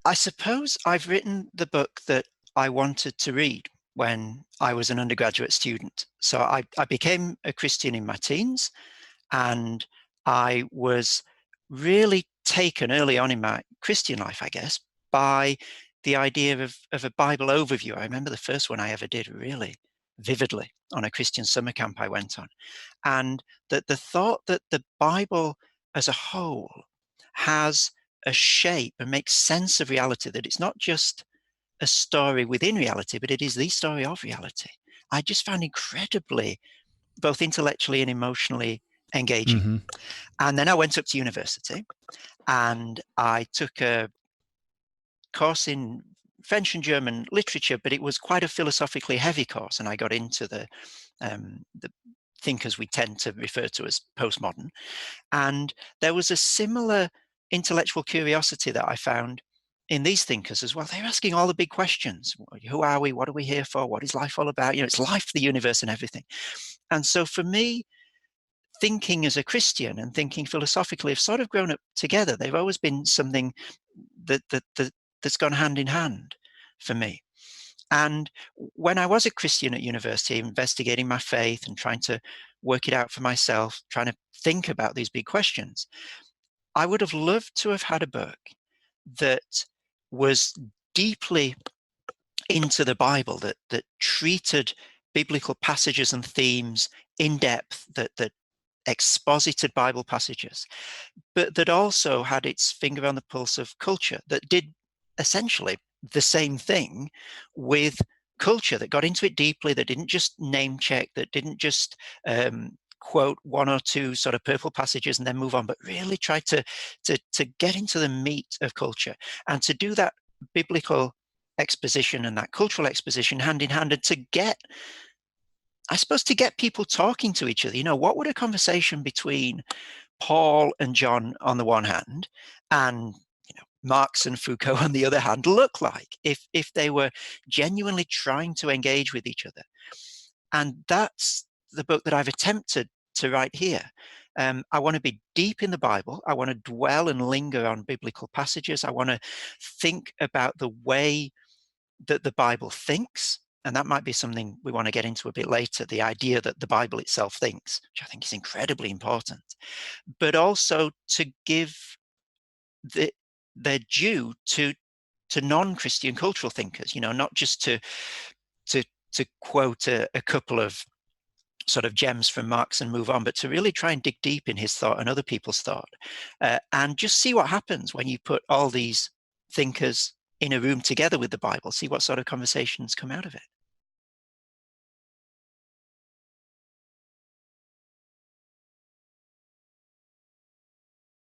I suppose I've written the book that I wanted to read when I was an undergraduate student. So I became a Christian in my teens, and I was really taken early on in my Christian life, I guess, by the idea of a Bible overview. I remember the first one I ever did really vividly on a Christian summer camp I went on. And that the thought that the Bible as a whole has a shape and makes sense of reality, that it's not just a story within reality, but it is the story of reality. I just found incredibly, both intellectually and emotionally, engaging. Hmm. And then I went up to university and I took a course in French and German literature, but it was quite a philosophically heavy course. And I got into the thinkers we tend to refer to as postmodern. And there was a similar intellectual curiosity that I found in these thinkers as well. They're asking all the big questions. Who are we? What are we here for? What is life all about? It's life, the universe, and everything. And so for me, thinking as a Christian and thinking philosophically have sort of grown up together. They've always been something that's gone hand in hand for me. And when I was a Christian at university, investigating my faith and trying to work it out for myself, trying to think about these big questions, I would have loved to have had a book that was deeply into the Bible, that treated biblical passages and themes in depth, that exposited Bible passages, but that also had its finger on the pulse of culture, that did essentially the same thing with culture, that got into it deeply, that didn't just name check, that didn't just quote one or two sort of purple passages and then move on, but really tried to get into the meat of culture and to do that biblical exposition and that cultural exposition hand in hand, and to get, I suppose, to get people talking to each other. What would a conversation between Paul and John on the one hand, and Marx and Foucault on the other hand, look like if they were genuinely trying to engage with each other? And that's the book that I've attempted to write here. I want to be deep in the Bible. I want to dwell and linger on biblical passages. I want to think about the way that the Bible thinks. And that might be something we want to get into a bit later, the idea that the Bible itself thinks, which I think is incredibly important, but also to give the, their due to non-Christian cultural thinkers, not just to, to quote a couple of sort of gems from Marx and move on, but to really try and dig deep in his thought and other people's thought, and just see what happens when you put all these thinkers in a room together with the Bible, see what sort of conversations come out of it.